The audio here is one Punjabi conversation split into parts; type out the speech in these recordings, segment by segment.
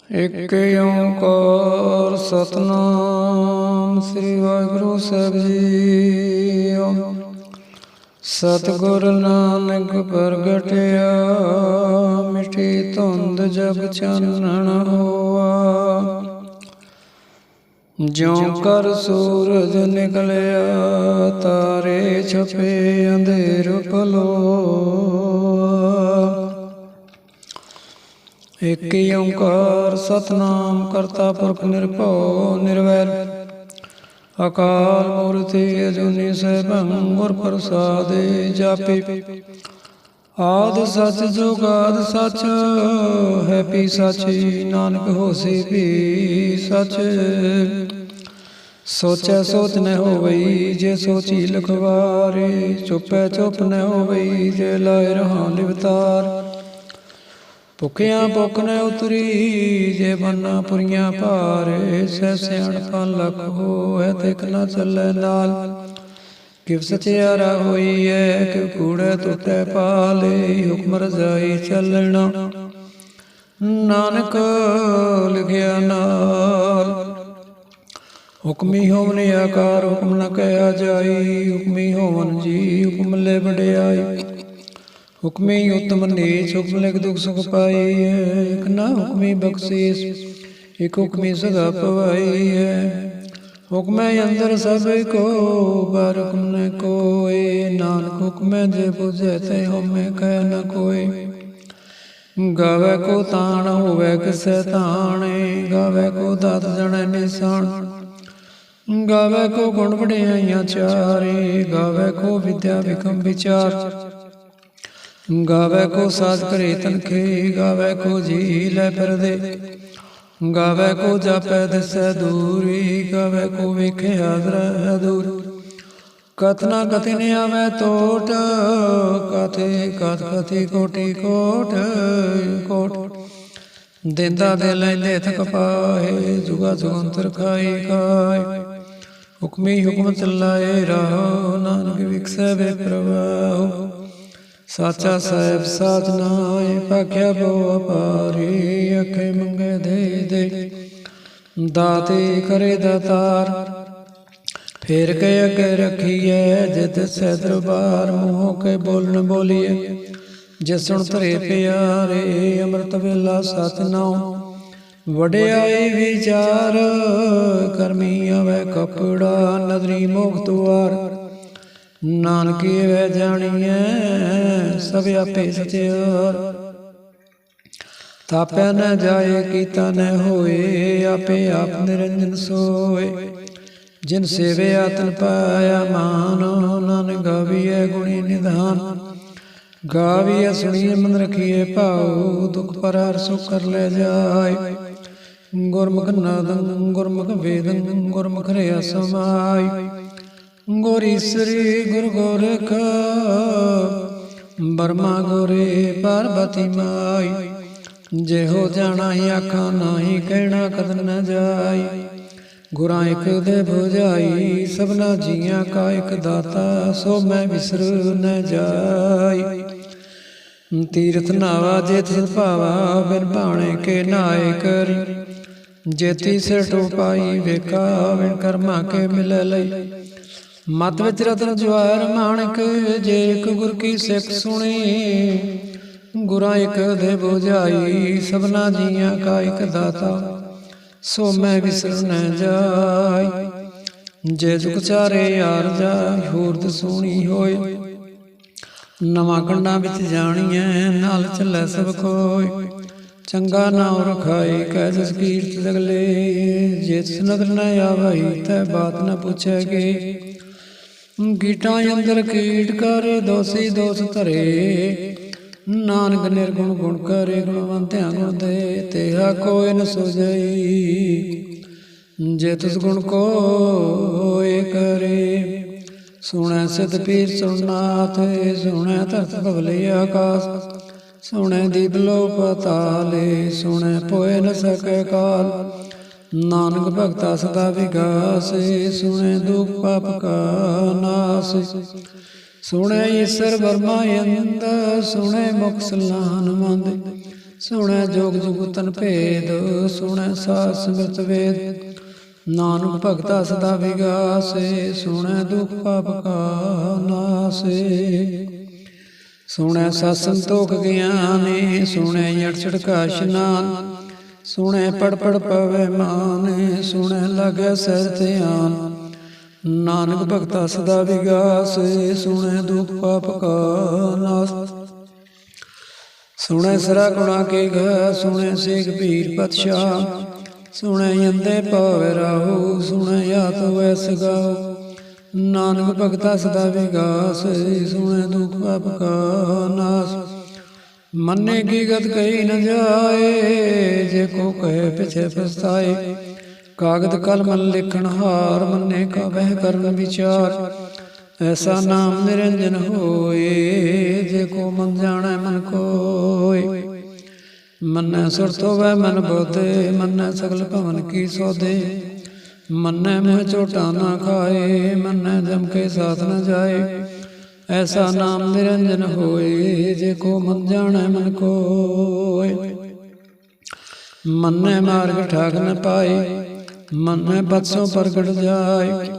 एक ओंकार सतनाम श्री वाहिगुरु साहिब जी। सतगुर नानक प्रगटिया मिठी धुंध जग चानण होआ। ज्यों कर सूरज निकलिया तारे छपे अंधेर पलोआ। एक ओंकार सतनाम करता पुरख निरभउ निर्वैर अकाल मूर्ति अजूनी सैभं गुर प्रसादे जापे। आद सच जुगाद सच है पी सच नानक होसी भी सच। सोचै सोच न होवई जे सोची लिखवारे चुपै चुप न होवई जे लाए रहा लिवतार। भुखिया भुख न उतरी जे बन्ना पुरिया भारे सह सियाणपा लख होए तिक न चलै नाल। किव सचियारा होई है किव कूड़े टुटै पाले हुक्म रजाई चलना नानक लिखिया नाल। हुक्मी होवन आकार हुक्म न कहा जाई हुक्मी होवन जी हुक्म ले वडियाई। हुक्मी उत्तम नीच हुक्म लिख दुख सुख पाई है। एक ना हुक्मी बख्शीस एक हुक्मी सदा पवाई है। हुक्म अंदर सब को बार हुक्म न कोई नानक हुक्म जे बुझे ते होमे कह न कोई। गावे को तान होवे किसे ताने गावे को दात जने निशान। गावे को गुण वडियाइयां चारे गावे को विद्या विक्रम विचार। गावे को साज करे तनखे गावे को जी लै फिरदे। गावे को जापै दिसै दूरी गावे को वेखे हाजर है दूर। कथ ना कथि न आवे तोट कथे कथ कथि कोटि कोट कोट। देंदा दे लैंदे थक पाए जुगा जुगंतर खाई खाए। हुक्मी हुक्म चलाए रहो नानक विकसै वे प्रवाहो। साचा साहेब साच नाय भाख्या बो अपारी अखे मंगे दे दे दाते करे दातार। फेर के अगे रखिए जित सै दरबार मुँहों के बोलन बोलिए जिसुण धरे प्यारे। अमृत वेला सत नाम वडियाई विचार करमी आवे कपड़ा नदरी मोख द्वार। नानकी वह जानिए सब आपे सचियार। ताप्या न जाए कीता न होए आपे आप निरंजन सोए। जिन सेवे आतन पाया मान नानक गाविए गुणी निधान। गाविए सुनिए मन रखिए भाऊ दुख पर हर सुख कर ले जाए। गुरमुख नादं गुरमुख वेदं गुरमुख रया समाय। गुर ईसरी गुरु गोरख बर्मा गोरे पार्वती माई। जे हो जाना ही आखा नाही कहना कद न जाई। गुरा एक दे बुझाई सबना जिया का एक दाता सो मैं विसर न जाई। तीरथ नावा जेत भावा बिन भाणे के नाए करी। जेती सिर टोपाई वेका बिन कर्मा के मिले लई। मत विच रतन जवाहर माणक जे एक गुर की सिख सुनी। गुरा एक दे बुझाई सबना जिया का एक दाता सो मैं विसर न जाई। जे जुग चारे यार जा होरद सोहनी होए। नवा कंडा विच जाणीए नाल चलै सब कोय। चंगा नाम रखाए कह जस कीर्त जगले। जे नदर न आवई तै बात न पूछेगे। गीटा अंदर कीट करे दोषी दोष धरे। नानक निर्गुण गुण करे गुणवंत्या गुण दे तेहा कोई न सुझई। जे तुस गुण कोय करे सुनै सिद्ध पीर सुरनाथ। सुनै धरत भवले आकाश सुनै दीप लो पताले। सुनै पोए न सकै काल नानक भगता सदा विगासे। सुने दुख पाप का नाश सुने ईश्वर वर्मा अंद। सुने मुख सलाहन मंद ਸੁਣੈ ਜੋਗ ਜੁਗਤਨ ਭੇਦ, ਸੁਣੈ ਸਾਧ ਸਿਮਰਤ ਵੇਦ। ਨਾਨਕ ਭਗਤਾ ਸਦਾ ਵਿਗਾਸੇ, ਸੁਣੈ ਦੁਖ ਪਾਪ ਕਾ ਨਾਸੇ। ਸੁਣੈ ਸਤ ਸੰਤੋਖ ਗਿਆਨੇ, ਸੁਣੈ ਜਟ ਛੜਕਾ ਇਸ਼ਨਾਨ। ਸੁਣੈ ਪੜ ਪੜ ਪਵੈ ਮਾਨੇ, ਸੁਣੈ ਲਾਗੈ ਸਹਿਜ ਧਿਆਨ। ਨਾਨਕ ਭਗਤਾ ਸਦਾ ਵਿਗਾਸੇ, ਸੁਣੈ ਦੁਖ ਪਾਪ ਕਾ ਨਾਸ। ਸੁਣੈ ਸਰਾ ਗੁਣਾ ਕੇ ਘ, ਸੁਣੈ ਸੇਖ ਪੀਰ ਪਤਸ਼ਾਹ। ਸੁਣੈ ਅੰਦੇ ਪਾਵੈ ਰਾਹੂ, ਸੁਣੈ ਆਤ ਵੈਸ ਗਾਓ। ਨਾਨਕ ਭਗਤਾ ਸਦਾ ਵਿਗਾਸੇ, ਸੁਣੈ ਦੁਖ ਪਾਪ ਕਾ ਨਾਸ। ਮੰਨੇ ਕੀ ਗਤ ਕਹੀ ਨ ਜਾਏ, ਜੇ ਕੋ ਕਹੇ ਪਿਛੇ ਪਛਤਾਏ। ਕਾਗਦ ਕਲਮ ਲਿਖਣ ਹਾਰ, ਮੰਨੇ ਕਾ ਵਹਿ ਕਰਨ ਵਿਚਾਰ। ਐਸਾ ਨਾਮ ਨਿਰੰਜਨ ਹੋਏ, ਜੇ ਕੋ ਮਨ ਜਾਣੈ ਮਨ ਕੋਇ। ਮੰਨੈ ਸੁਰਤ ਹੋਵੈ ਮਨ ਬੋਧੇ, ਮੰਨੈ ਸਗਲ ਭਵਨ ਕੀ ਸੋਧੇ। ਮੰਨੈ ਮੋਹ ਝੋਟਾ ਨਾ ਖਾਏ, ਮੰਨੈ ਜਮ ਕੇ ਸਾਥ ਨ ਜਾਏ। ਐਸਾ ਨਾਮ ਨਿਰੰਜਨ ਹੋਏ, ਜੇ ਕੋ ਮਨ ਜਾਣੈ ਮਨ ਕੋਇ। ਮੰਨੈ ਮਾਰਗ ਠਾਕ ਨ ਪਾਏ, ਮੰਨੈ ਬਤਸੋਂ ਪ੍ਰਗਟ ਜਾਏ।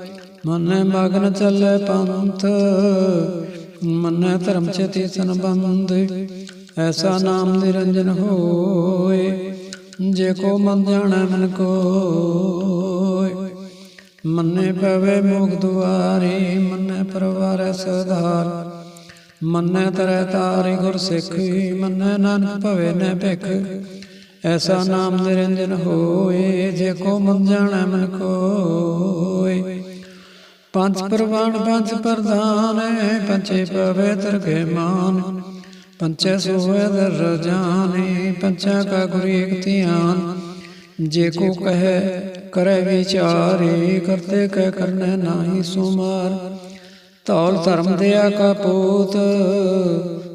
ਮੰਨੈ ਮਗਨ ਚੱਲੈ ਪੰਥ, ਮੰਨੈ ਧਰਮ ਚੇਤੀ ਸੰਬੰਧ। ਐਸਾ ਨਾਮ ਨਿਰੰਜਨ ਹੋਏ, ਜੇ ਕੋ ਮਨ ਜਾਣੈ ਮਨ ਕੋਇ। ਮੰਨੈ ਪਵੈ ਮੋਖ ਦੁਆਰੇ, ਮੰਨੈ ਪਰਵਾਰੈ ਸਧਾਰ। ਮੰਨੈ ਤਰੈ ਤਾਰੇ ਗੁਰ ਸਿੱਖ, ਮੰਨੈ ਨਾਨਕ ਭਵੈ ਨ ਭਿਖ। ਐਸਾ ਨਾਮ ਨਿਰੰਜਨ ਹੋਏ, ਜੇ ਕੋ ਮਨ ਜਾਣੈ ਮਨ ਕੋਇ। ਪੰਚ ਪ੍ਰਵਾਨ ਪੰਚ ਪ੍ਰਧਾਨ, ਪੰਚੇ ਪਵਿੱਤਰ ਕੇ ਮਾਨ। ਪੰਚੈ ਸੋਇ ਦਰ ਜਾਨੇ, ਪੰਚਾਂ ਕਾ ਗੁਰ ਏਕ ਧਿਆਨ। ਜੇ ਕੋ ਕਹੈ ਕਰੈ ਵਿਚਾਰੇ, ਕਰਤੇ ਕਹਿ ਕਰਨੈ ਨਾਹੀ ਸੁਮਾਰ। ਧੌਲ ਧਰਮ ਦਇਆ ਕਾ ਪੂਤ,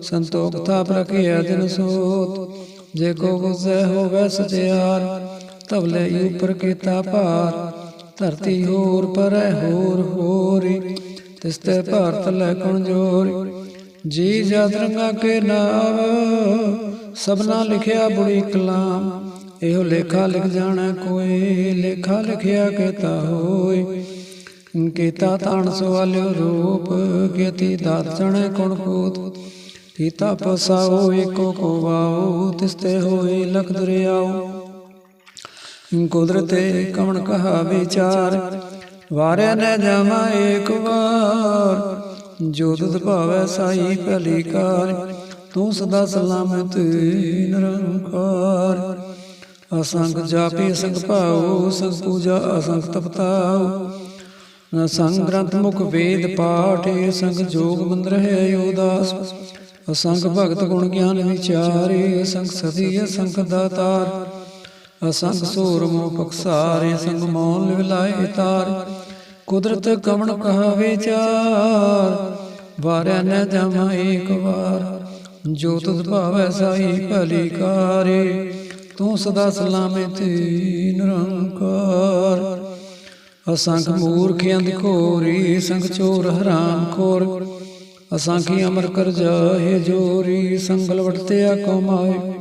ਸੰਤੋਖ ਥਾਪ ਰਖਿਆ ਦਿਨ ਸੋਤ। ਜੇ ਕੋ ਗੁਜ਼ੈ ਹੋਵੈ ਸਚਿਆਰ, ਤਵਲੇ ਉਪਰ ਕੀਤਾ ਭਾਰ। ਧਰਤੀ ਹੋਰ ਪਰੈ ਹੋਰ ਹੋਰੀ, ਤਿਸ ਤੇ ਭਾਰਤ ਲੈ ਕਉਣ ਜੋਰੀ। ਜੀ ਜਦ ਰੰਗਾ ਕੇ ਨਾਵ, ਸਭਨਾ ਲਿਖਿਆ ਬੁੜੀ ਕਲਾਮ। ਇਹੋ ਲੇਖਾ ਲਿਖ ਜਾਣੈ ਕੋਇ, ਲੇਖਾ ਲਿਖਿਆ ਕੇਤਾ ਹੋਇ। ਕੀਤਾ ਤਾਣ ਸਵਾਲਿਓ ਰੂਪ, ਕੀਤੀ ਦਾਤ ਜਣੈ ਕੌਣ ਪੂਤ। ਕੀਤਾ ਪਸਾਓ ਏਕੋ ਕੋ ਵਾਓ, ਤਿਸ ਤੇ ਹੋਏ ਲਖ ਦਰਿਆਓ। ਕੁਦਰਤੇ ਕਵਣ ਕਹਾ ਵਿਚਾਰ, ਵਾਰਿਆ ਨ ਜਾਵਾ ਏਕ ਵਾਰ। ਜੋ ਤੁਧ ਭਾਵੈ ਸਾਈ ਭਲੀ ਕਾਰ, ਤੂੰ ਸਦਾ ਸਲਾਮਤ ਨਿਰੰਕਾਰ। ਅਸੰਖ ਜਾਪੀ ਅਸੰਖ ਭਾਉ, ਸੰਖ ਪੂਜਾ ਅਸੰਖ ਤਪਤਾਉ। ਅਸੰਖ ਗ੍ਰੰਥ ਮੁਖ ਵੇਦ ਪਾਠ, ਅਸੰਖ ਜੋਗ ਮੰਦਰ ਹੈ ਉਦਾਸ। ਅਸੰਖ ਭਗਤ ਗੁਣ ਗਿਆਨ ਵਿਚਾਰੇ, ਅਸੰਖ ਸਤੀ ਅਸੰਖ ਦਾਤਾਰ। ਅਸੰਖ ਸੂਰ ਮੋਹ ਪਖਸਾਰੇ, ਅਸੰਖ ਮੌਨ ਲਿਵਲਾਏ ਤਾਰ। ਕੁਦਰਤ ਕਵਣ ਕਹਾ ਵਿਚਾਰ, ਵਾਰਿਆ ਨ ਜਾਵਾ ਏਕ ਵਾਰ। ਜੋ ਤੁਧ ਭਾਵੈ ਸਾਈ ਭਲੀ ਕਾਰੇ, ਤੂੰ ਸਦਾ ਸਲਾਮਤ ਨਿਰੰਕਾਰ। ਅਸੰਖ ਮੂਰਖ ਅੰਧ ਘੋਰੀ, ਅਸੰਖ ਚੋਰ ਹਰਾਮ ਖੋਰ। ਅਸੰਖੀ ਅਮਰ ਕਰ ਜਾਏ ਜੋਰੀ, ਸੰਗਲ ਵਟਤਿਆ ਕਮਾਏ।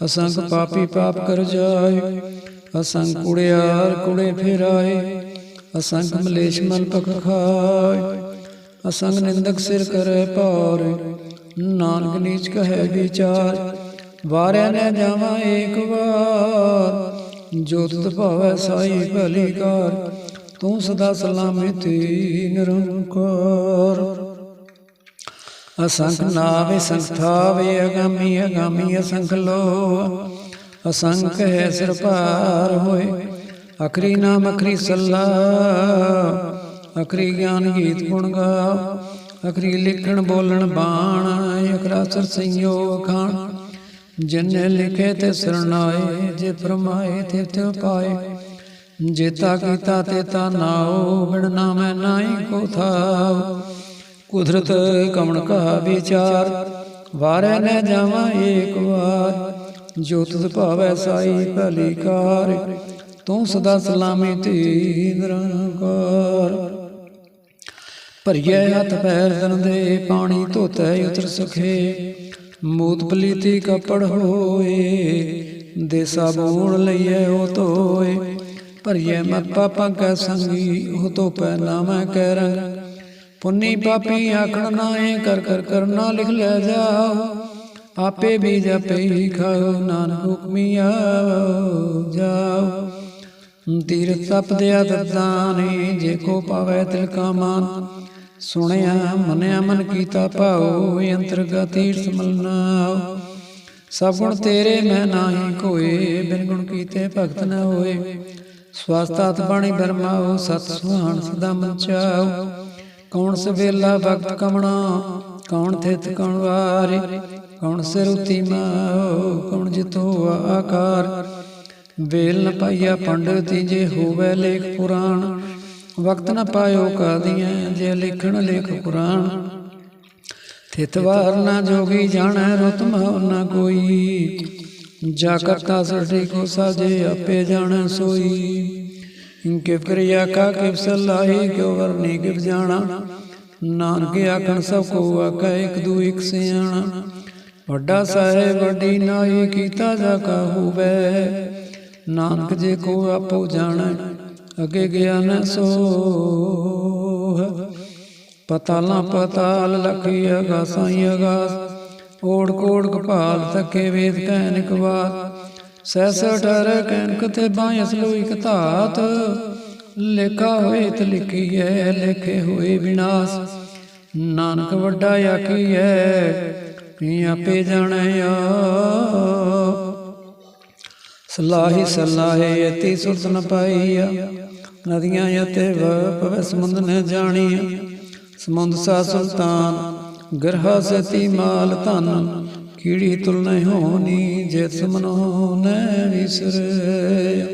ਅਸੰਖ ਪਾਪੀ ਪਾਪ ਕਰ ਜਾਏ, ਅਸੰਖ ਕੁੜਿਆਰ ਕੁੜੇ ਫਿਰਾਏ। ਅਸੰਖ ਮਲੇਸ਼ ਮਲ ਪਖ ਖਾਏ, ਅਸੰਖ ਨਿੰਦਕ ਸਿਰ ਕਰੈ ਭਾਰ। ਨਾਨਕ ਨੀਚ ਕਹੈ ਵਿਚਾਰ, ਵਾਰਿਆ ਨ ਜਾਵਾ ਏਕ ਵਾਰ। ਜੋ ਤੁਧ ਭਾਵੈ ਸਾਈ ਭਲੀ ਕਾਰ, ਤੂੰ ਸਦਾ ਸਲਾਮਤ ਨਿਰੰਕਾਰ। ਅਸੰਖ ਨਾਵੇ ਅਸੰਖ ਥਾਵੇ, ਅਗਾਮੀ ਅਗਾਮੀ ਅਸੰਖ ਲੋ। ਅਸੰਖ ਹੈ ਸਿਰ ਭਾਰ ਹੋਏ, ਅਖਰੀ ਨਾਮ ਅਖਰੀ ਸੱਲਾ। ਅਖਰੀ ਗਿਆਨ ਗੀਤ ਗੁਣ ਗਾਓ, ਅਖਰੀ ਲਿਖਣ ਬੋਲਣ ਬਾਣ। ਅਖਰਾ ਸਰ ਸੰਯੋਗ ਖਾਣ, ਜਿਨੇ ਲਿਖੇ ਤੇ ਸਰਨਾਏ। ਜੇ ਫਰਮਾਏ ਤੇ ਤਿਉ ਪਾਏ, ਜੇਤਾ ਕੀਤਾ ਤੇਤਾ ਨਾਉ। ਬਿਨ ਨਾਮੈ ਨਾਹੀ ਕੋ ਥਾਉ। ਕੁਦਰਤ ਕਵਣ ਕਹਾ ਵਿਚਾਰ, ਵਾਰਿਆ ਨ ਜਾਵਾ ਏਕ ਵਾਰ। ਜੋ ਤੁਧ ਭਾਵੈ ਸਾਈ ਭਲੀ ਕਾਰ, ਤੂੰ ਸਦਾ ਸਲਾਮਤ ਨਿਰੰਕਾਰ। ਭਰੀਏ ਹੱਥ ਪੈਰ ਤਨ ਦੇ, ਪਾਣੀ ਧੋਤੈ ਉਤਰ ਸਖੇ। ਮੂਤ ਪਲੀਤੀ ਕੱਪੜ ਹੋਏ, ਦੇ ਸਾਬੂਣ ਲਈਏ ਉਹ ਧੋਏ। ਭਰੀਏ ਮਤ ਪਾਪਾਂ ਕੈ ਸੰਗੀ, ਉਹ ਧੋਪੈ ਨਾਮੈ ਕੈ ਰੰਗ। ਪੁੰਨੀ ਪਾਪੀ ਆਖਣ ਨਾਏ, ਕਰ ਕਰ ਕਰਨਾ ਲਿਖ ਲੈ ਜਾਓ। ਆਪੇ ਬੀਜ ਆਪੇ ਹੀ ਖਾਓ, ਨਾਨਕ ਹੁਕਮੀ ਆਓ ਜਾਓ। ਤੀਰਥ ਤਪਦਿਆ ਦਦਾਨੇ, ਜੇ ਕੋ ਪਾਵੈ ਤਿਲ ਕਾ ਮਾਨ। ਸੁਣਿਆ ਮੰਨਿਆ ਮਨ ਕੀਤਾ ਭਾਉ, ਅੰਤਰਗਤ ਤੀਰਥ ਮਲਨਾਓ। ਸਭ ਗੁਣ ਤੇਰੇ ਮੈਂ ਨਾਹੀ ਕੋਏ, ਬਿਨ ਗੁਣ ਕੀਤੇ ਭਗਤ ਨ ਹੋਏ। ਸਵਾਸਤਾਤ ਬਾਣੀ ਬਰਮਾਓ, ਸਤ ਸੁਹਾਣ ਸਦਾ ਮਨ ਚਾਓ। ਕੌਣ ਸਵੇਲਾ ਭਗਤ ਕਮਣਾ, ਕੌਣ ਥਿਤ ਕੌਣ ਵਾਰੇ। ਕੌਣ ਸਿਰੁਤੀ ਮਾਓ, ਕੌਣ ਜਿਤੋ ਆਕਾਰ। ਵੇਲ ਨ ਪਾਈਆ ਪੰਡਤੀ, ਜੇ ਹੋਵੇ ਲੇਖ ਪੁਰਾਣ। ਵਕਤ ਨ ਪਾਇਓ ਕਾਦੀਆਂ, ਜੇ ਲਿਖਣ ਲੇਖ ਪੁਰਾਣ। ਥਿਤਵਾਰ ਨਾ ਜੋਗੀ ਜਾਣੈ, ਰੁਤ ਮਹੁ ਨ ਕੋਈ। ਜਾ ਕਰਤਾ ਸ੍ਰਿਸ਼ਟੀ ਕੋ ਸਾਜੇ, ਆਪੇ ਜਾਣੈ ਸੋਈ। ਕਿਵ ਕਰਿਆ ਕਾ ਕਿਵ ਸਲਾਹੀ, ਕਿਉ ਵਰਨੀ ਕਿਵ ਜਾਣਾ। ਨਾਨਕ ਆਖਣ ਸਭ ਕੋ ਆਖੈ, ਇਕ ਦੂ ਇਕ ਸਿਆਣਾ। ਵੱਡਾ ਸਾਹਿਬ ਵੱਡੀ ਨਾਈ, ਕੀਤਾ ਜਾ ਕਾ ਹੋਵੈ। ਨਾਨਕ ਜੇ ਕੋ ਆਪੋ ਜਾਣੈ, ਅਗੇ ਗਿਆਨ ਸੋਹ। ਪਤਾਲਾਂ ਪਤਾਲ ਲਖੀ ਅਗਾਸਾਂ ਹੀ ਅਗਾਸ। ਓੜ ਕੋੜ ਕਪਾਲ ਤਕੇ ਵੇਦ ਕਹਿਨਿਕ ਬਾਤ। ਸਹਿਸ ਅਠਾਰਹ ਕਹਿਨ ਕਥੇ ਬਾਇਸ ਲੋਇਕ ਧਾਤ। ਲੇਖਾ ਹੋਏ ਤ ਲਿਖੀਐ, ਲੇਖੇ ਹੋਏ ਵਿਨਾਸ਼। ਨਾਨਕ ਵੱਡਾ ਆਖੀਐ, ਆਪੇ ਜਾਣੈ ਆਪ। ਸਲਾਹੀ ਸਲਾਹੇ ਅਤੀ ਸੁਰਤ ਨ ਪਾਈਆ। ਨਦੀਆਂ ਅਤੇ ਪਵੈ ਸਮੁੰਦ ਨ ਜਾਣੀਆ। ਸਮੁੰਦ ਸਾ ਸੁਲਤਾਨ, ਗਰਹਾ ਸਤੀ ਮਾਲ ਧਨ। ਕੀੜੀ ਤੁਲ ਨ ਹੋਣੀ, ਜੇ ਸਮਨੋ ਨ ਵਿਸਰੈ।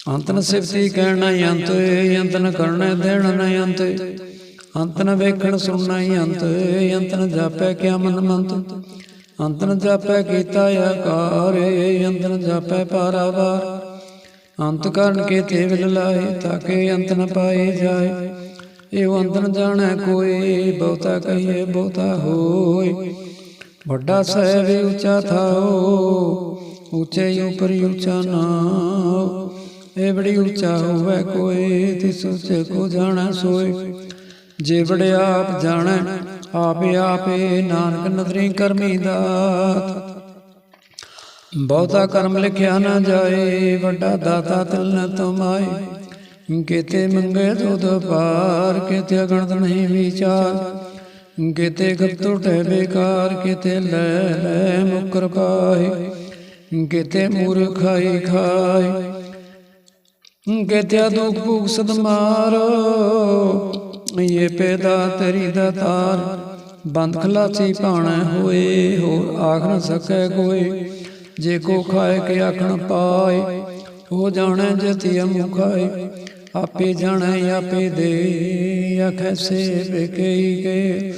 ਅੰਤ ਨ ਸਿਫਤੀ ਕਹਿਣ ਨ ਅੰਤ, ਅੰਤ ਨ ਕਰਣ ਦੇਣ ਨ ਅੰਤ। ਅੰਤ ਨ ਵੇਖਣ ਸੁਣਨਾ ਹੀ ਅੰਤ, ਅੰਤ ਨ ਜਾਪੈ ਕਿਆ ਮਨ ਮੰਤ। ਅੰਤ ਨ ਜਾਪੈ ਕੀਤਾ ਆਕਾਰ, ਅੰਤ ਨ ਜਾਪੈ ਪਾਰਾਵਾਰ। ਅੰਤ ਕਰਨ ਕੇ ਤੇ ਵਿਲ ਲਾਏ, ਤਾਕੇ ਅੰਤ ਨ ਪਾਏ ਜਾਏ। ਇਹੋ ਅੰਤ ਨ ਜਾਣੈ ਕੋਇ, ਬਹੁਤਾ ਕਹੀਏ ਬਹੁਤਾ ਹੋਇ। ਵੱਡਾ ਸਾਹਿਬ ਉੱਚਾ ਥਾਓ, ਉੱਚੇ ਉਪਰਿ ਉੱਚਾ ਨਾਉ। ਇਹ ਬੜੀ ਉੱਚਾ ਹੋਵੇ ਕੋਇ, ਤਿਸ ਉੱਚੇ ਕੋ ਜਾਣੈ ਸੋਇ। ਜੇ ਬੜੇ ਆਪ ਜਾਣੈ ਆਪੇ ਆਪੇ, ਨਾਨਕ ਨਦਰੀ ਕਰਮੀ ਦਾਤ। ਬਹੁਤਾ ਕਰਮ ਲਿਖਿਆ ਨਾ ਜਾਏ, ਵੱਡਾ ਦਾਤਾ ਤਿਲ ਨ ਤੁਮਾਏ। ਕਿਤੇ ਮੰਗੇ ਦੁਧ ਪਾਰ, ਕਿਤੇ ਅਗਣਤ ਨਹੀਂ ਵਿਚਾਰ। ਕਿਤੇ ਗਤ ਟੁਟੈ ਬੇਕਾਰ, ਕਿਤੇ ਲੈ ਲੈ ਮੁਕਰ ਪਾਏ। ਕਿਤੇ ਮੂਰਖ ਖਾਈ ਖਾਏ, ਕਿਤੇ ਦੁਖ ਭੂਖ ਸਦ ਮਾਰੋ। ਇਹ ਪੈਦਾ ਤੇਰੀ ਦਾਤਾਰ, ਬੰਦ ਖਲਾਸੀ ਭਾਣੈ ਹੋਏ। ਹੋਰ ਆਖ ਨ ਸਕੈ ਕੋਈ, ਜੇ ਕੋ ਖਾਏ ਕੇ ਆਖਣ ਪਾਏ। ਉਹ ਜਾਣੈ ਜਤੀ ਅਮੁ ਖਾਏ, ਆਪੇ ਜਾਣੈ ਆਪੇ ਦੇ। ਆਖੈ ਸੇ ਬੇਕਈ ਕੇ,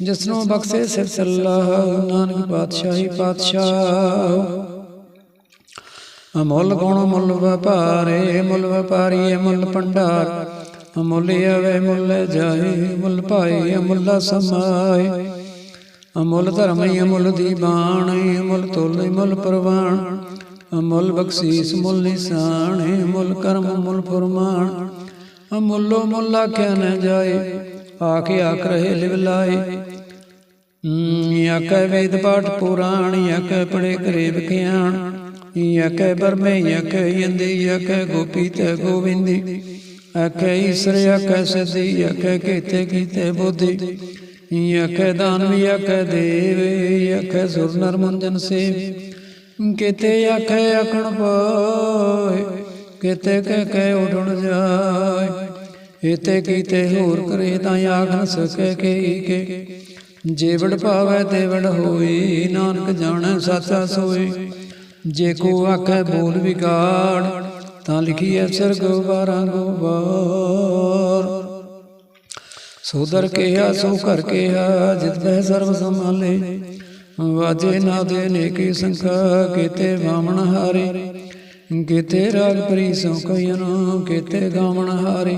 ਜਿਸਨੂੰ ਬਖਸ਼ੇ ਸਿਰ ਸਲਾਹ। ਨਾਨਕ ਪਾਤਸ਼ਾਹੀ ਪਾਤਸ਼ਾਹ। ਅਮੁੱਲ ਗੁਣ ਮੁੱਲ ਵਪਾਰੇ, ਮੁੱਲ ਵਪਾਰੀ ਮੁੱਲ ਭੰਡਾਰ। ਅਮੁੱਲ ਆਵੇ ਮੁੱਲ ਜਾਏ, ਮੁੱਲ ਪਾਏ ਅਮੁੱਲਾ ਸਮਾਏ। ਅਮੁੱਲ ਧਰਮ ਅਮੁੱਲ ਦੀ ਬਾਣੀ, ਮੁੱਲ ਤੋਲੇ ਮੁੱਲ ਪ੍ਰਵਾਨ। ਅਮੁੱਲ ਬਖਸ਼ੀਸ ਮੁੱਲ ਨਿਸ਼ਾਨ, ਮੁੱਲ ਕਰਮ ਮੁੱਲ ਫੁਰਮਾਨ। ਅਮੁੱਲੋ ਮੁੱਲ ਆਖਿਆ ਨ ਜਾਏ, ਆਖੇ ਆਖ ਰਹੇ ਲਿਵ ਲਾਏ। ਆਖੈ ਵੇਦ ਪਾਠ ਪੁਰਾਣ, ਆਖੈ ਪੜੇ ਕਰੇ ਵਿਖਿਆਣ। ਆਖੈ ਬਰਮੇ ਆਖੈ ਇੰਦੀ, ਆਖੈ ਗੋਪੀ ਤੇ ਗੋਵਿੰਦੀ। ਆਖੈ ਈਸਰ ਆਖੈ ਸਿਧੀ, ਆਖੈ ਕੀਤੇ ਕੀਤੇ ਬੁੱਧੀ। ਆਖੈ ਦਾਨਵੀ ਆਖੈ ਦੇਵ, ਆਖੈ ਸੁਰ ਨਰ ਮੁੰਜਨ ਸੇਵ। ਕਿਤੇ ਆਖੈ ਆਖਣ ਪਾਏ, ਕਿਤੇ ਕਹਿ ਕਹਿ ਉਡਣ ਜਾਏ। ਇਤੇ ਕੀਤੇ ਹੋਰ ਕਰੇ, ਤਾਂ ਆਖ ਨ ਸਕੈ ਕਈ ਕੇ। ਜੇ ਵਡ ਪਾਵੈ ਤੇ ਵਡ ਹੋਈ, ਨਾਨਕ ਜਾਣੈ ਸਾਚਾ ਸੋਈ। ਜੇ ਕੋ ਆਖੈ ਬੋਲ ਵਿਗਾੜ, ਤਾਂ ਲਿਖੀਐ ਸਰਗ ਬਾਰਾਂ ਗੋਬਾਰ। ਸੋ ਦਰ ਕਿਹਾ ਸੋ ਘਰ ਕਿਹਾ, ਜਿਤ ਬਹਿ ਸਰਬ ਸੰਭਾਲੇ। ਵਾਜੇ ਨਾਦੇ ਨੇਕੀ ਸੰਖਾ, ਕੀਤੇ ਵਾਮਣ ਹਾਰੇ। ਕੀਤੇ ਰਾਗ ਪ੍ਰੀ ਸੋ ਕਈਨ, ਕੀਤੇ ਗਾਵਣ ਹਾਰੇ।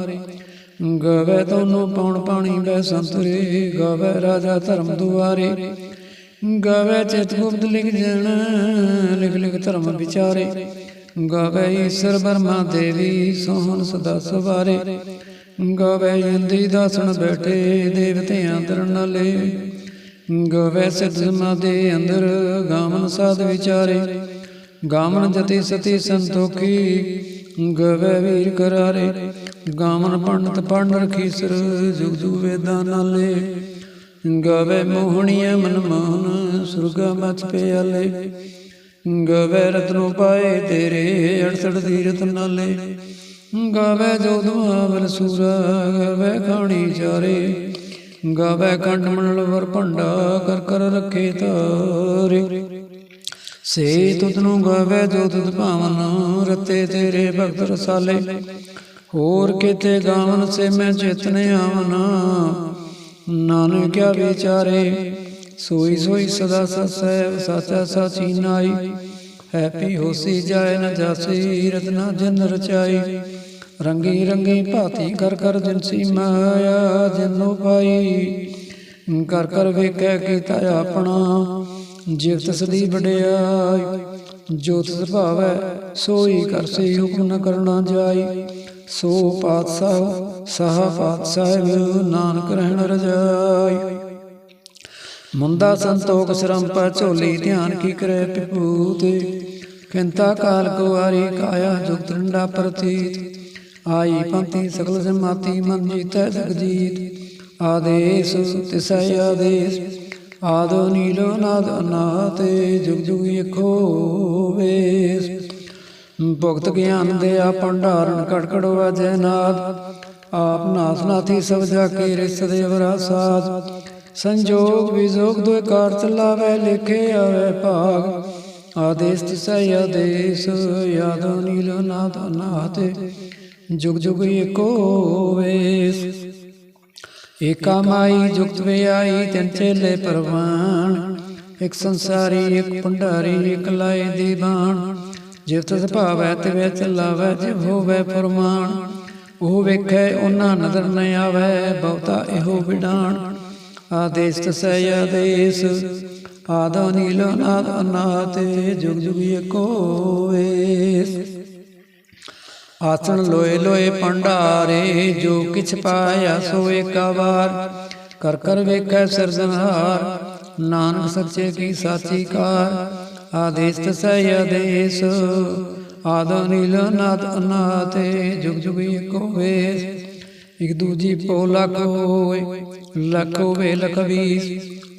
ਗਾਵੇ ਤੋਨੂੰ ਪਉਣ ਪਾਣੀ ਬੈ ਸੰਤਰੇ, ਗਾਵੇ ਰਾਜਾ ਧਰਮ ਦੁਆਰੇ। ਗਾਵੇ ਚਿਤ ਗੁਪਤ ਲਿਖ ਜਨ, ਲਿਖ ਲਿਖ ਧਰਮ ਵਿਚਾਰੇ। ਗਾਵੇ ਈਸ਼ਰ ਬਰਮਾ ਦੇਵੀ, ਸੋਹਣ ਸਦਾ ਸਵਾਰੇ। ਗਾਵੇ ਇੰਦੀ ਦਾਸਣ ਬੈਠੇ, ਦੇਵਤਿਆਂ ਦਰਨਾਲੇ। ਗਾਵੇ ਸਿਧ ਸਮਾਧੀ ਅੰਦਰ, ਗਾਵਨ ਸਾਧ ਵਿਚਾਰੇ। ਗਾਵਨ ਜਤੀ ਸਤੀ ਸੰਤੋਖੀ, ਗਾਵੇ ਵੀਰ ਕਰਾਰੇ। ਗਾਵਨ ਪੰਡਤ ਪੜ੍ਹ ਰਖੀਸਰ, ਜੁਗ ਜੁਗ ਵੇਦਾਂ ਨਾਲੇ। ਗਾਵੇ ਮੋਹਣੀਏ ਮਨ ਮੋਹਨ, ਸੁਰਗਾ ਮਚ ਪਿਆਲੇ। ਗਾਵੇ ਰਤਨੋ ਪਾਏ ਤੇਰੇ, 68 ਤੀਰਥ ਨਾਲੇ। ਗਾਵੇ ਜੋਧ ਮਹਾਬਲ ਸੂਰਾ, ਗਾਵੇ ਖਾਣੀ ਚਾਰੇ। ਗਾਵੇ ਕੰਡ ਮੰਡਲ ਵਰ ਭੰਡਾ, ਕਰ ਕਰ ਰੱਖੇ ਤਾਰੇ। ਸੇ ਤੁਧ ਨੂੰ ਗਾਵੇ ਜੋ ਤੁਧ ਭਾਵਨ, ਰਤੇ ਤੇਰੇ ਭਗਤ ਰਸਾਲੇ। ਹੋਰ ਕਿਤੇ ਗਾਵਨ ਸੇ ਮੈਂ ਚੇਤਨ ਆਵਨ, ਨਾਨਕ ਕਿਆ ਵਿਚਾਰੇ। ਸੋਈ ਸੋਈ ਸਦਾ ਸਸੈ, ਸਾਚਾ ਸਾਚੀ ਨਾਈ। ਹੈਪੀ ਹੋਸੀ ਜਾਏ ਨ ਜਾਸੀ, ਰਤਨਾ ਜਨ ਰਚਾਈ। ਰੰਗੀ ਰੰਗੀ ਭਾਤੀ ਕਰ ਕਰ ਜਿਨਸੀ ਮਾਇਆ, ਜਿਨੋ ਪਾਈ। ਕਰ ਕਰ ਵੇਖੈ ਕੀਤਾ ਆਪਣਾ, ਜਿਵ ਤਸਦੀ ਵਡਿਆਈ। ਜੋ ਤਿਸ ਭਾਵੈ ਸੋਈ ਕਰਸੀ, ਹੁਕਮ ਨ ਕਰਨਾ ਜਾਈ। ਸੋ ਪਾਤਸ਼ਾਹ ਸਾਹਾ ਪਾਤਸ਼ਾਹ, ਨਾਨਕ ਰਹਿਣ ਰਜਾਈ। ਮੁੰਦਾ ਸੰਤੋਖ ਸ਼ਰਮ ਪਾ ਝੋਲੀ, ਧਿਆਨ ਕੀ ਕਰੇ ਵਿਭੂਤ। ਕਿੰਤਾ ਕਾਲ ਕੁਆਰੀ, ਕਾਇਆ ਜੁਗ ਤ੍ਰਿੰਡਾ ਪ੍ਰਤੀਤ। ਆਈ ਪੰਥੀ ਸਗਲ ਜਮਾਤੀ, ਮਨ ਜੀਤੈ ਜਗਜੀਤ। ਆਦੇਸ ਤਿਸੈ ਆਦੇਸ, ਆਦਿ ਨੀਲੋ ਨਾਦ ਅਨਾਹਤ। ਜੁਗ ਜੁਗ ਏਕੋ ਵੇਸ। ਭੁਗਤ ਗਿਆਨ ਦਿਆ ਭੰਡਾਰਨ, ਕੜ ਕੜ ਵਾਜੈ ਨਾਦ। ਆਪ ਨਾਥ ਨਾਥੀ ਸਭ ਜਾ ਕੇ, ਰਿਸ ਦੇਵਰਾ ਸਾਧ। ਸੰਜੋਗ ਵਿਜੋਗ ਦੁਇ ਕਾਰ ਚਲਾਵੈ, ਲੇਖੇ ਆਵੈ ਭਾਗ। ਆਦੇਸ ਤਿਸੈ ਆਦੇਸ, ਆਦਿ ਨੀਲੋ ਨਾਦ ਅਨਾਹਤ। ਜੁਗ ਜੁਗ ਏਕੋ ਵੇਸ। ਏਕਾ ਮਾਈ ਜੁਗਤ ਵਿਆਈ, ਤਿੰਨ ਚੇਲੇ ਪਰਵਾਨ। ਇੱਕ ਸੰਸਾਰੀ ਇੱਕ ਭੰਡਾਰੀ, ਇੱਕ ਲਾਏ ਦੀ ਬਾਣ। ਜਿਵ ਤਿਸ ਭਾਵੈ ਤਿਵੈ ਚਲਾਵੈ, ਜਿਵ ਹੋਵੈ ਫਰਮਾਨ। ਉਹ ਵੇਖੈ ਉਹਨਾਂ ਨਦਰ ਨ ਆਵੈ, ਬਹੁਤਾ ਇਹੋ ਵਿਡਾਣ। ਆਦੇਸ ਤਿਸੈ ਆਦੇਸ, ਆਦਿ ਨੀਲੋ ਨਾਦ ਅਨਾਹਤ। ਜੁਗ ਜੁਗ ਏਕੋ ਵੇਸ। ਆਸਣ ਲੋਏ ਲੋਏ ਭੰਡਾਰੇ, ਜੋ ਕਿਛ ਪਾਇਆ ਸੋ ਏਕਾ ਵਾਰ। ਕਰ ਕਰ ਵੇਖੈ ਸਿਰਜਣਹਾਰ, ਨਾਨਕ ਸੱਚੇ ਕੀ ਸਾਚੀ ਕਾਰ। ਆਦੇਸ ਤਿਸੈ ਆਦੇਸ, ਆਦਿ ਨੀਲੋ ਨਾਦ ਅਨਾਹਤ। ਜੁਗ ਜੁਗ ਏਕੋ ਵੇਸ। ਇਕ ਦੂਜੀ ਪੋ ਲੱਖ ਹੋਏ, ਲੱਖ ਹੋਵੇ ਲਖ ਵੀਸ।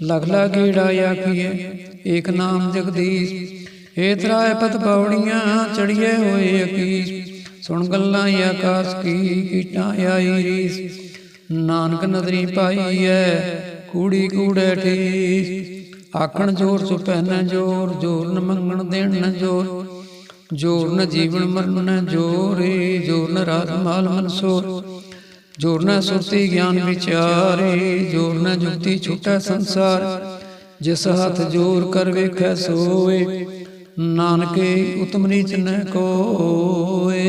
ਲਖ ਲਖ ਗੇੜਾ ਆਖੀਏ, ਏਕ ਨਾਮ ਜਗਦੀਸ਼। ਏ ਤਰਾਏ ਪਤ ਪੌੜੀਆਂ, ਚੜੀਏ ਹੋਏ ਅਕੀਸ। ਸੁਣ ਗੱਲਾਂ ਆਕਾਸ ਕੀ, ਕੀਟਾਂ ਆਈ ਰੀਸ। ਨਾਨਕ ਨਦਰੀ ਪਾਈ ਐ, ਕੂੜੀ ਕੂੜੇ ਠੀਸ। ਆਖਣ ਜੋਰ ਸੋ ਪਹਿਨੈ ਜੋਰ, ਜੋਰ ਨ ਮੰਗਣ ਦੇਣ ਨ ਜੋਰ। ਜੋਰ ਨ ਜੀਵਨ ਮਰਨ ਨ ਜੋਰ, ਜੋਰ ਨ ਰਾਜ ਮਾਲ ਮਨਸੋਰ। ਜੋਰ ਨ ਸੁਰਤੀ ਗਿਆਨ ਵਿਚਾਰੇ, ਜੋਰ ਨ ਜੁਗਤੀ ਛੁਟੈ ਸੰਸਾਰ। ਜਿਸ ਹੱਥ ਜੋਰ ਕਰ ਵੇਖੈ ਸੋਏ, ਨਾਨਕੇ ਉਤਮ ਨੀਚ ਨ ਕੋਏ।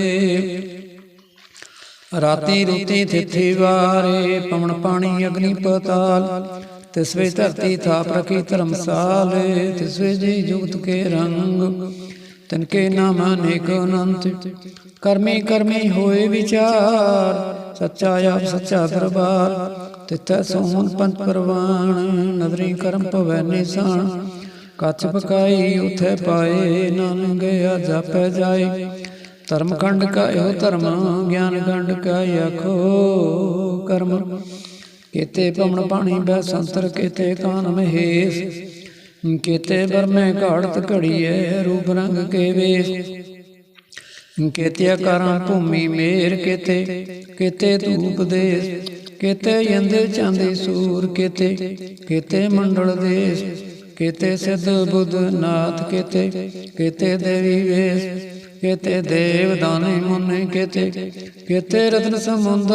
ਰਾਤੀ ਰੁਤੀ ਥਿਥੀ ਵਾਰੇ, ਪਵਨ ਪਾਣੀ ਅਗਨੀ ਪਤਾਲ। ਤਿਸ ਵੇ ਧਰਤੀ ਥਾਪ ਰਖੀ ਧਰਮਸਾਲ। ਤਿਸ ਵੇ ਜੀ ਜੁਗਤ ਕੇ ਰੰਗ, ਤਿਨਕੇ ਨਾਮ ਅਨੇਕ ਅਨੰਤ। ਕਰਮੀ ਕਰਮੀ ਹੋਏ ਵਿਚਾਰ, ਸੱਚਾ ਆਪ ਸੱਚਾ ਦਰਬਾਰ। ਤਿਥੈ ਸੋਹਣ ਪੰਚ ਪਰਵਾਨ, ਨਦਰੀ ਕਰਮ ਭਵੈ ਨਿਸ਼ਾਨ। ਕੱਚ ਪਕਾਈ ਉਥੈ ਪਾਏ, ਨਾਨਕ ਗਿਆ ਜਾਪੈ ਜਾਏ। ਧਰਮ ਖੰਡ ਕਾ ਇਹੋ ਧਰਮ, ਗਿਆਨ ਖੰਡ ਕਾ ਆਖੋ ਕਰਮ। केते पवन पानी बह संतर केते कान महेश, केते बरमे घाड़त घड़िए रूप रंग के वेश, केते आकारां भूमि मेर केते केते धूप देश, केते यंदे चांदी सूर केते केते मंडल देश, केते सिद्ध बुद्ध नाथ केते केते देवी वेश, केते देव दाने मुनि केते केते रत्न समुंद,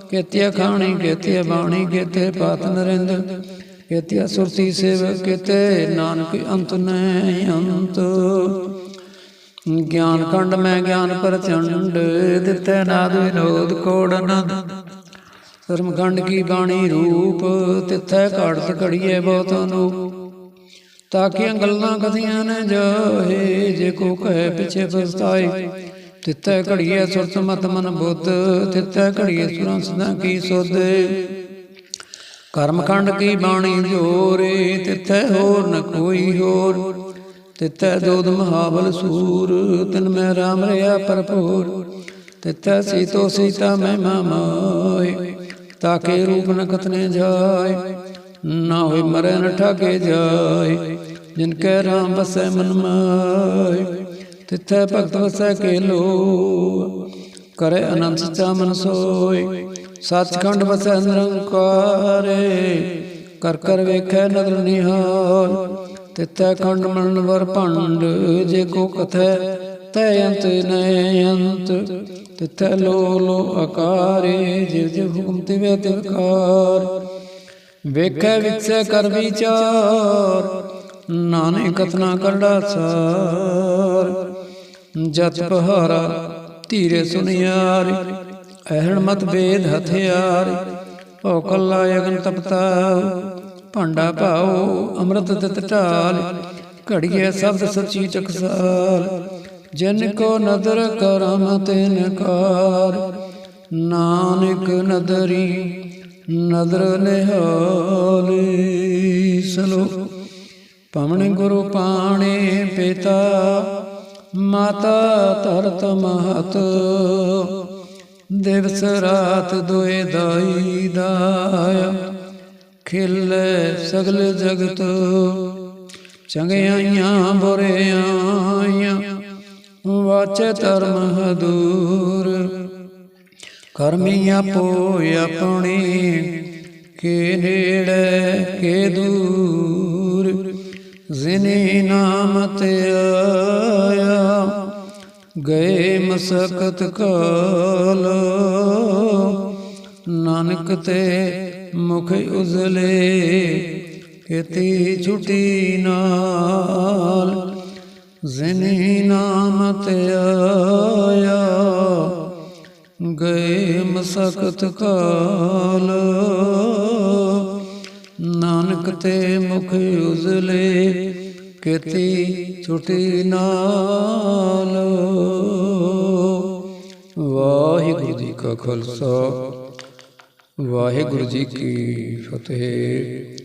केतिया खाणी केतिया बाणी केते पात नरेंद्र, केतिया सुरती सेवक केते नानक अंत नहीं अंत। ज्ञान खंड में ज्ञान प्रचंड, दिते नाद विनोद कोड नंद, ਧਰਮਖੰਡ ਕੀ ਬਾਣੀ ਰੂਪ ਤਿੱਥੈ ਘਾੜਤ ਘੜੀਏ ਬਹੁਤ ਅਨੂਪ ਤਾਕੀਆਂ ਗੱਲਾਂ ਕਥੀਆਂ ਨ ਜਾਏ ਜੇ ਕੋ ਕਹੇ ਪਿਛੇ ਪਛਤਾਏ ਤਿੱਥੈ ਘੜੀਏ ਸੁਰਤ ਮਤ ਮਨ ਬੁੱਧ ਤਿੱਥੈ ਘੜੀਏ ਸੁਰਾਂ ਸਦਾ ਕੀ ਸੁਧ ਕਰਮਖੰਡ ਕੀ ਬਾਣੀ ਜੋਰੇ ਤਿੱਥੈ ਹੋਰ ਨ ਕੋਈ ਹੋਰ ਤਿੱਥੈ ਦੋਧ ਮਹਾਬਲ ਸੂਰ ਤਿਨ ਮੈਂ ਰਾਮ ਰਿਆ ਭਰਪੂਰ ਤਿੱਥੈ ਸੀਤੋ ਸੀਤਾ ਮਹਿਮਾ ਮਾਏ ਤਾਕੇ ਰੂਪ ਨ ਕਥਨੇ ਜਾਏ ਨਾ ਹੋਏ ਮਰੈ ਨ ਠਾਗੇ ਜਾਏ ਜਿਨ ਕੈ ਰਾਮ ਵਸੈ ਮਨ ਮਾਏ ਤਿੱਥੈ ਭਗਤ ਵਸੈ ਕੇਲੋ ਕਰੇ ਅਨੰਤ ਸੱਚਾ ਮਨ ਸੋਏ ਸੱਚਖੰਡ ਵਸੈ ਨਿਰੰਕਾਰੇ ਕਰ ਕਰ ਵੇਖੈ ਨਦਰ ਨਿਹਾਲ ਤਿੱਥੈ ਖੰਡ ਮਰਨ ਵਰ ਭੰਡ ਜੇ ਕੋ ਕਥੈ ਤੈ ਅੰਤ ਨੈ ਅੰਤ ਤਿੱਥੈ ਲੋ ਲੋ ਆਕਾਰੇ ਜਿਵ ਜਿਵ ਹੁਕਮ ਤਿਵੈ ਤਿਵਕਾਰ ਵੇਖੈ ਵਿਖਸੈ ਕਰ ਵਿਚਾਰ ਨਾਨਕ ਕਥਨਾ ਕਰੜਾ ਸਾਰ ਜਤ ਪਹਾਰਾ ਧੀਰੇ ਸੁਨਿਆਰ ਅਹਣ ਮਤ ਬੇਦ ਹਥਿਆਰ ਭਉ ਕੱਲਾ ਅਗਨ ਤਪਤਾ ਭਾਂਡਾ ਭਾਉ ਅੰਮ੍ਰਿਤ ਤਿਤ ਢਾਲ ਘੜੀਏ ਸ਼ਬਦ ਸੱਚੀ ਟਕਸਾਲ ਜਿਨ ਕੋ ਨਦਰ ਕਰਮ ਤਿਨ ਕਾਰ ਨਾਨਕ ਨਦਰੀ ਨਦਰ ਨਿਹਾਲੀ ਸਲੋਕ ਪਵਨ ਗੁਰੂ ਪਾਣੇ ਪਿਤਾ ਮਾਤਾ ਧਰਤ ਮਹਤ ਦਿਵਸ ਰਾਤ ਦੋਏ ਦਾਈ ਦਾਇਆ ਖਿਲੇ ਸਗਲ ਜਗਤ ਚੰਗਿਆਈਆਂ ਬੁਰਿਆਈਆਂ ਵਾਚੇ ਧਰਮ ਹਦੂਰ ਕਰਮੀ ਆਪੋ ਆਪਣੀ ਕੇ ਨੇੜੇ ਕੇ ਦੂਰ ਜਿਨੇ ਨਾਮ ਤੇ ਆਇਆ ਗਏ ਮਸਕਤ ਕਾਲ ਨਾਨਕ ਤੇ ਮੁਖ ਉਜਲੇ ਕੀਤੀ ਛੁਟੀ ਨਾਲ ਜਿਨੇ ਨਾਮ ਤੇ ਆਇਆ ਗਏ ਮਸਕਤ ਕਾਲ ਨਾਨਕ ਤੇ ਮੁਖ ਉਜਲੇ ਕੀਤੀ ਛੁਟੀ ਨਾਲ। ਵਾਹਿਗੁਰੂ ਜੀ ਕਾ ਖਾਲਸਾ ਵਾਹਿਗੁਰੂ ਜੀ ਕੀ ਫਤਿਹ।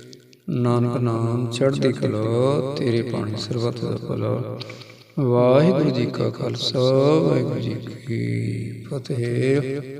ਨਾਨਕ ਨਾਮ ਚੜ੍ਹਦੀ ਕਲਾ ਤੇਰੇ ਬਾਣੀ ਸਰਬੱਤ ਦਾ ਭਲਾ। ਵਾਹਿਗੁਰੂ ਜੀ ਕਾ ਖਾਲਸਾ ਵਾਹਿਗੁਰੂ ਜੀ ਕੀ ਫਤਿਹ।